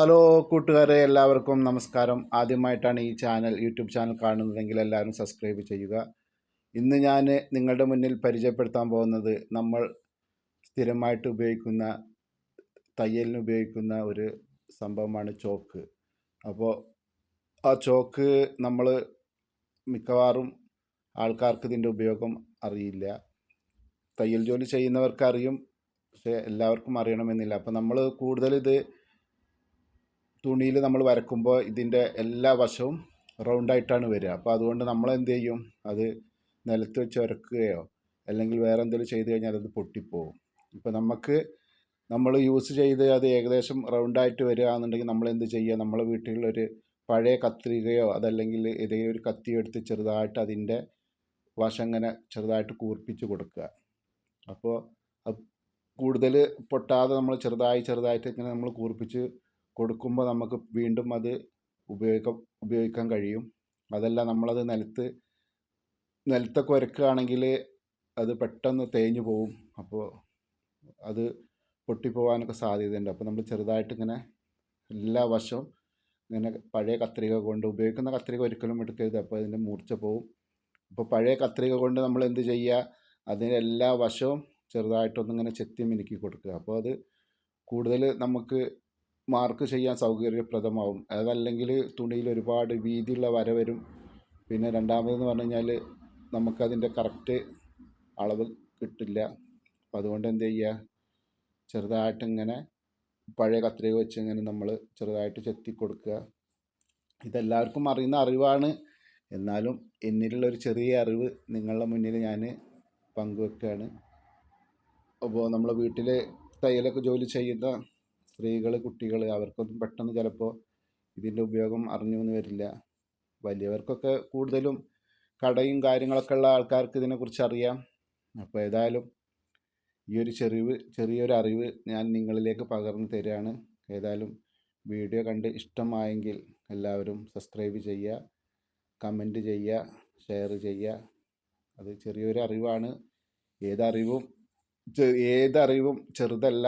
Hello കൂട്ടുകാരെ, എല്ലാവർക്കും നമസ്കാരം. ആദ്യമായിട്ടാണ് ഈ യൂട്യൂബ് ചാനൽ കാണുന്നതെങ്കിൽ എല്ലാവരും സബ്സ്ക്രൈബ് ചെയ്യുക. ഇന്ന് ഞാൻ നിങ്ങളുടെ മുന്നിൽ പരിചയപ്പെടുത്താൻ പോകുന്നത് നമ്മൾ സ്ഥിരമായിട്ട് ഉപയോഗിക്കുന്ന തയ്യലിന് ഉപയോഗിക്കുന്ന ഒരു സംഭവമാണ് ചോക്ക്. അപ്പോൾ ആ ചോക്ക് നമ്മൾ മിക്കവാറും ആൾക്കാർക്ക് ഇതിൻ്റെ ഉപയോഗം അറിയില്ല. തയ്യൽ ജോലി ചെയ്യുന്നവർക്ക് അറിയും, പക്ഷേ എല്ലാവർക്കും അറിയണമെന്നില്ല. അപ്പോൾ നമ്മൾ കൂടുതൽ ഇത് തുണിയിൽ നമ്മൾ വരക്കുമ്പോൾ ഇതിൻ്റെ എല്ലാ വശവും റൗണ്ടായിട്ടാണ് വരിക. അപ്പോൾ അതുകൊണ്ട് നമ്മൾ എന്ത് ചെയ്യും, അത് നിലത്ത് വെച്ച് ഉരക്കുകയോ അല്ലെങ്കിൽ വേറെ എന്തെങ്കിലും ചെയ്ത് കഴിഞ്ഞാൽ അത് പൊട്ടിപ്പോവും. ഇപ്പോൾ നമ്മൾ യൂസ് ചെയ്ത് അത് ഏകദേശം റൗണ്ടായിട്ട് വരികയാണെന്നുണ്ടെങ്കിൽ നമ്മൾ എന്ത് ചെയ്യുക, നമ്മളെ വീട്ടിലൊരു പഴയ കത്രികയോ അതല്ലെങ്കിൽ ഏതെങ്കിലും ഒരു കത്തിയോ എടുത്ത് ചെറുതായിട്ട് അതിൻ്റെ വശം ഇങ്ങനെ ചെറുതായിട്ട് കൂർപ്പിച്ച് കൊടുക്കുക. അപ്പോൾ കൂടുതൽ പൊട്ടാതെ നമ്മൾ ചെറുതായിട്ട് ഇങ്ങനെ നമ്മൾ കൂർപ്പിച്ച് കൊടുക്കുമ്പോൾ നമുക്ക് വീണ്ടും അത് ഉപയോഗിക്കാൻ കഴിയും. അതല്ല നമ്മളത് നിലത്തൊക്കെ ഉരക്കുകയാണെങ്കിൽ അത് പെട്ടെന്ന് തേഞ്ഞു പോവും. അപ്പോൾ അത് പൊട്ടിപ്പോവാനൊക്കെ സാധ്യതയുണ്ട്. അപ്പോൾ നമ്മൾ ചെറുതായിട്ട് ഇങ്ങനെ എല്ലാ വശവും ഇങ്ങനെ പഴയ കത്രിക കൊണ്ട്, ഉപയോഗിക്കുന്ന കത്രിക ഒരിക്കലും എടുക്കരുത്, അപ്പോൾ അതിൻ്റെ മൂർച്ച പോവും. അപ്പോൾ പഴയ കത്രിക കൊണ്ട് നമ്മൾ എന്ത് ചെയ്യുക, അതിൻ്റെ എല്ലാ വശവും ചെറുതായിട്ടൊന്നിങ്ങനെ ചെത്തി മിനുക്കി കൊടുക്കുക. അപ്പോൾ അത് കൂടുതൽ നമുക്ക് മാർക്ക് ചെയ്യാൻ സൗകര്യപ്രദമാവും. അതല്ലെങ്കിൽ തുണിയിൽ ഒരുപാട് വീതിയുള്ള വര വരും. പിന്നെ രണ്ടാമതെന്ന് പറഞ്ഞു കഴിഞ്ഞാൽ നമുക്കതിൻ്റെ കറക്റ്റ് അളവ് കിട്ടില്ല. അപ്പോൾ അതുകൊണ്ട് എന്ത് ചെയ്യുക, ചെറുതായിട്ടിങ്ങനെ പഴയ കത്രിക വെച്ച് ഇങ്ങനെ നമ്മൾ ചെറുതായിട്ട് ചെത്തി കൊടുക്കുക. ഇതെല്ലാവർക്കും അറിയുന്ന അറിവാണ്, എന്നാലും എന്നിലുള്ളൊരു ചെറിയ അറിവ് നിങ്ങളുടെ മുന്നിൽ ഞാൻ പങ്കുവെക്കുകയാണ്. അപ്പോൾ നമ്മളെ വീട്ടിൽ തയ്യലൊക്കെ ജോലി ചെയ്യുന്ന സ്ത്രീകൾ, കുട്ടികൾ, അവർക്കൊന്നും പെട്ടെന്ന് ചിലപ്പോൾ ഇതിൻ്റെ ഉപയോഗം അറിഞ്ഞു എന്ന് വരില്ല. വലിയവർക്കൊക്കെ കൂടുതലും കടയും കാര്യങ്ങളൊക്കെ ഉള്ള ആൾക്കാർക്ക് ഇതിനെക്കുറിച്ച് അറിയാം. അപ്പോൾ ഏതായാലും ഈ ഒരു ചെറിയൊരു അറിവ് ഞാൻ നിങ്ങളിലേക്ക് പകർന്നു തരികയാണ്. ഏതായാലും വീഡിയോ കണ്ട് ഇഷ്ടമായെങ്കിൽ എല്ലാവരും സബ്സ്ക്രൈബ് ചെയ്യുക, കമൻറ്റ് ചെയ്യുക, ഷെയർ ചെയ്യുക. അത് ചെറിയൊരു അറിവാണ്. ഏതറിവും ചെറുതല്ല,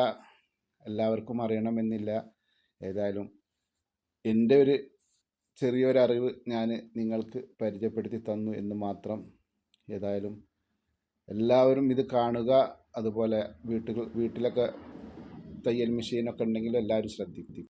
എല്ലാവർക്കും അറിയണമെന്നില്ല. ഏതായാലും എൻ്റെ ഒരു ചെറിയൊരറിവ് ഞാൻ നിങ്ങൾക്ക് പരിചയപ്പെടുത്തി തന്നു എന്ന് മാത്രം. ഏതായാലും എല്ലാവരും ഇത് കാണുക. അതുപോലെ വീട്ടിലൊക്കെ തയ്യൽ മെഷീനൊക്കെ ഉണ്ടെങ്കിൽ എല്ലാവരും ശ്രദ്ധിക്കുക.